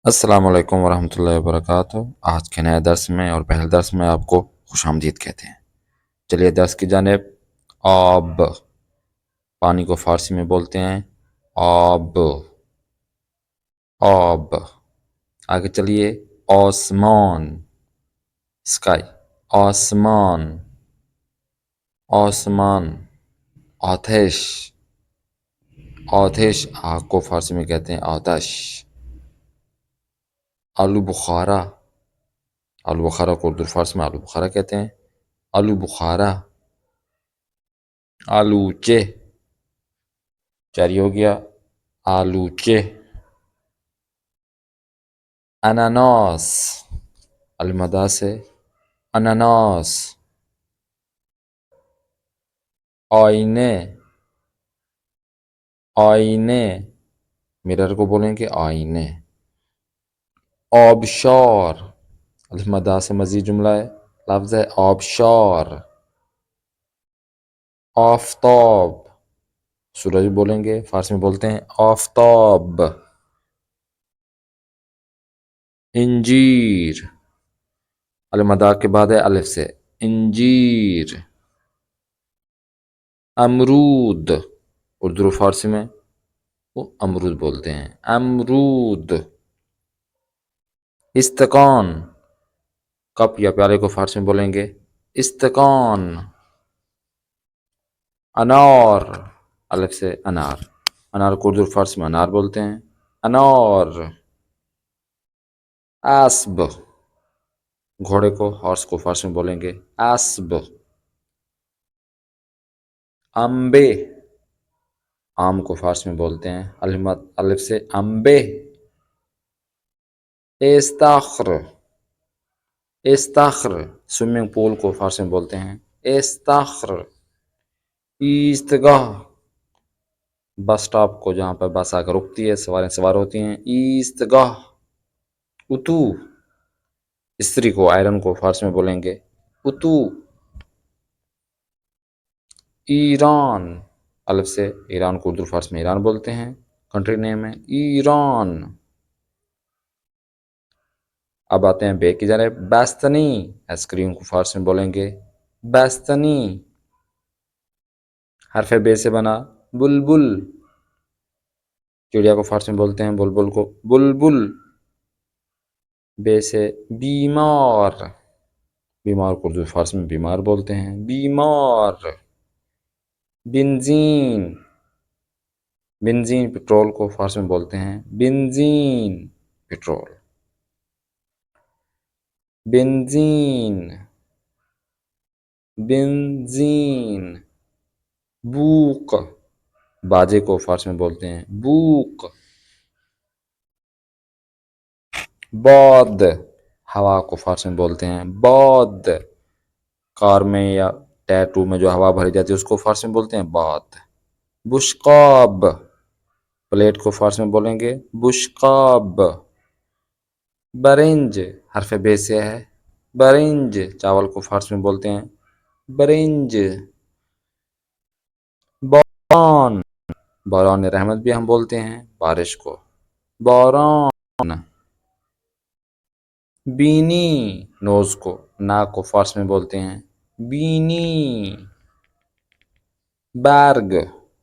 अस्सलामु अलैकुम वरहमतुल्लाहि वबरकातुहू। आज के नए दर्स में और पहले दर्स में आपको खुशामदीद कहते हैं। चलिए दर्स की जानिब। आब, पानी को फारसी में बोलते हैं आब। आब। आगे चलिए। आसमान, स्काई। आसमान, आसमान। आतिश, आतिश। आग को फारसी में कहते हैं आतश। आलू बुखारा, आलू बुखारा को उर्दू फारसी में आलू बुखारा कहते हैं। आलू बुखारा। आलूचे, जारी हो गया। आलूचे। अनानास, अलमदा से अनानास। आईने, आईने। मिरर को बोलेंगे आईने। आबशार, अलमदा से मजीद जुमला है, लफ्ज है आबशार। आफताब, सूरज बोलेंगे, फारसी में बोलते हैं आफताब। इंजीर, अलमदा के बाद है अलिफ से, इंजीर। अमरूद, उर्दू फारसी में वो अमरूद बोलते हैं, अमरूद। इस्तकान, कप या प्याले को फारसी में बोलेंगे इस्तकान। अनार, अलग से अनार। अनार को उर्दू फारसी में अनार बोलते हैं, अनार। आस्ब, घोड़े को, हॉर्स को फारसी में बोलेंगे आस्ब। अम्बे, आम को फारसी में बोलते हैं अलिफ से अम्बे। इस्ताख्र, इस्ताख्र, स्विमिंग पूल को फारसी में बोलते हैं इस्ताख्र। ईस्तगाह, बस स्टॉप को जहाँ पर बस आकर रुकती है, सवारें सवार होती हैं, ईस्तगाह। उतू, इस्त्री को, आयरन को फारसी में बोलेंगे उतू। ईरान, अलिफ से ईरान को उर्दू फारसी में ईरान बोलते हैं, कंट्री नेम है ईरान। अब आते हैं बे की जानिब। बैस्तनी, आइसक्रीम को फारसी में बोलेंगे बैस्तनी। हरफ बे से बना बुलबुल, चिड़िया को फारसी में बोलते हैं बुलबुल को बुलबुल। बे से बीमार, बीमार को उर्दू फारसी में बीमार बोलते हैं बीमार। बेंजीन, बेंजीन पेट्रोल को फारसी में बोलते हैं benzene, petrol. Benzene, benzene. Book, बाजे को फारसी में बोलते हैं बूक। बौद, हवा को फारसी में बोलते हैं बौद। कार में या टैटू में जो हवा भरी जाती है उसको फारसी में बोलते हैं बौद। बुशकाब, प्लेट को फारसी में बोलेंगे बुशकाब। बरेंज, हरफ बे से है बरेंज, चावल को फारसी में बोलते हैं बरेंज। बौरान, बौरान रहमत भी हम बोलते हैं बारिश को बौरान। बीनी, नोज को, नाक को फारसी में बोलते हैं बीनी। बैर्ग,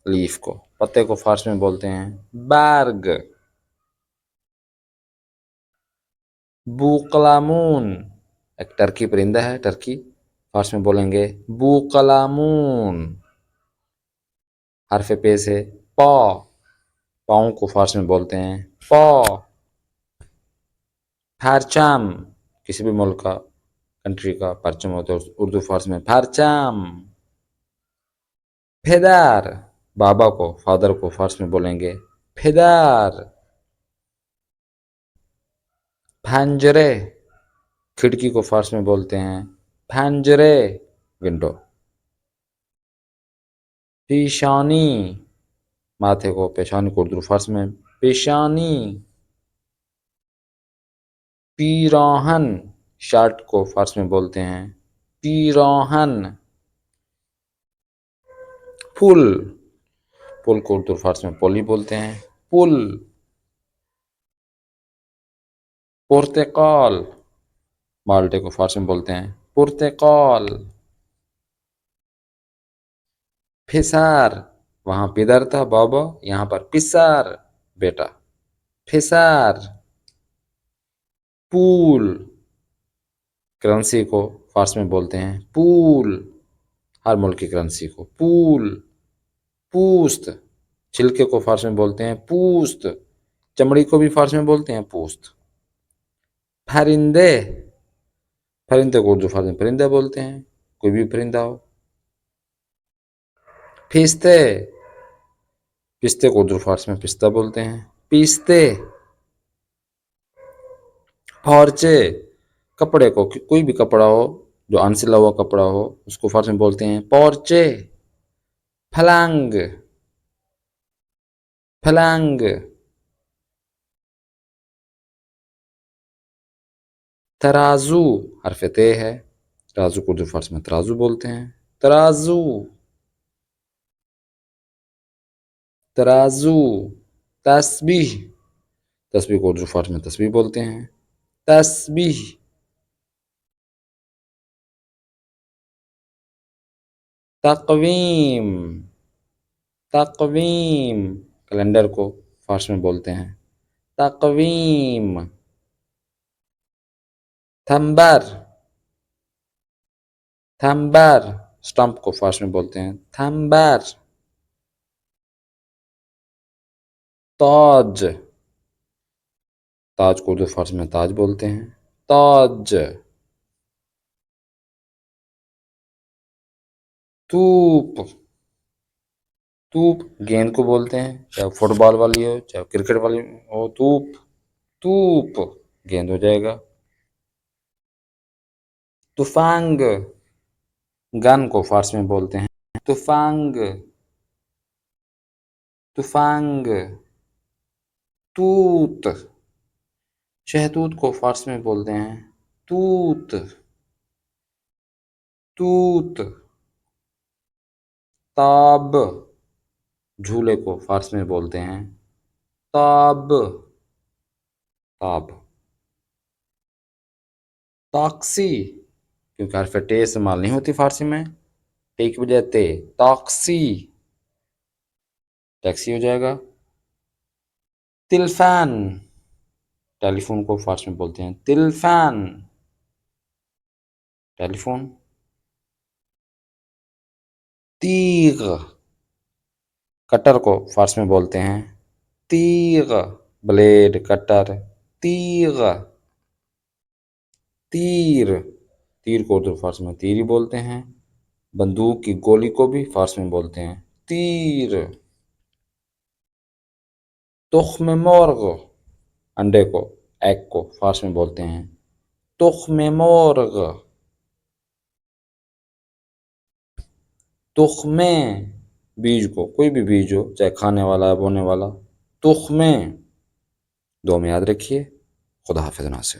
लीफ को, पत्ते को फारसी में बोलते हैं बैर्ग। बूकलामून, एक टर्की परिंदा है, टर्की, फारसी में बोलेंगे बूकलामून। हरफ पे से पा, पाँव को फारसी में बोलते हैं पा। परचम, किसी भी मुल्क का, कंट्री का परचम होता है उर्दू फारसी में परचम। फेदार, बाबा को, फादर को फारसी में बोलेंगे फेदार। फंजरे, खिड़की को फारसी में बोलते हैं फंजरे, विंडो। पेशानी, माथे को, पेशानी को उर्दू फारसी में पेशानी। पीराहन, शर्ट को फारसी में बोलते हैं पीराहन। पुल, पुल को उर्दू फारसी में पुल ही बोलते हैं पुल। पुर्तकाल, माल्टे को फारसी में बोलते हैं पुर्तकाल। फिसार, वहां पिदर था बाबा, यहां पर पिसार बेटा, फिसार। पूल, करेंसी को फारसी में बोलते हैं पूल, हर मुल्क की करेंसी को पूल। पूस्त, छिलके को फारसी में बोलते हैं पूस्त, चमड़ी को भी फारसी में बोलते हैं पूस्त। परिंदे, परिंदे को उर्दू फारसी में परिंदा बोलते हैं, कोई भी परिंदा हो। पिस्ते, पिस्ते को उर्दू फारसी में पिस्ता बोलते हैं पिस्ते। फॉर्चे, कपड़े को, कोई भी कपड़ा हो जो अनसिला हुआ कपड़ा हो उसको फारसी में बोलते हैं पोर्चे। फलांग, फलांग। तराजू, हरफ ते है, तराजू को उर्दू फारसी में तराजू बोलते हैं तराजू। तराजू। तस्बीह, तस्बीह को उर्दू फारसी में तस्बीह बोलते हैं तस्बीह। तकवीम, तकवीम, कैलेंडर को फारसी में बोलते हैं तकवीम। थंबर, थंबर, स्टंप को फारसी में बोलते हैं थंबर। ताज, ताज को उर्दू फारसी में ताज बोलते हैं ताज। तूप, तूप गेंद को बोलते हैं, चाहे फुटबॉल वाली हो चाहे क्रिकेट वाली हो, तूप। तूप गेंद हो जाएगा। तुफांग, गन को फारसी में बोलते हैं तुफांग, तुफांग। तूत, शहतूत को फारसी में बोलते हैं तूत, तूत। ताब, झूले को फारसी में बोलते हैं ताब, ताब। ताक्सी, क्योंकि हरफ टे इस्तेमाल नहीं होती फारसी में, टे की बजाय ते, ताक्सी टैक्सी हो जाएगा। तिलफान, टेलीफोन को फारसी में बोलते हैं तिलफान, टेलीफोन। तीग, कटर को फारसी में बोलते हैं तीग, ब्लेड कटर तीग। तीर, तीर को उर्दू फारसी में तीर ही बोलते हैं, बंदूक की गोली को भी फारसी में बोलते हैं तीर। तुख्म मोर्ग, अंडे को, एग को फारसी में बोलते हैं तुख्म मोर्ग। तुख्मे, बीज को, कोई भी बीज हो चाहे खाने वाला है बोने वाला, तुख्मे। दो में याद रखिए। खुदा हाफिज़ नासिर।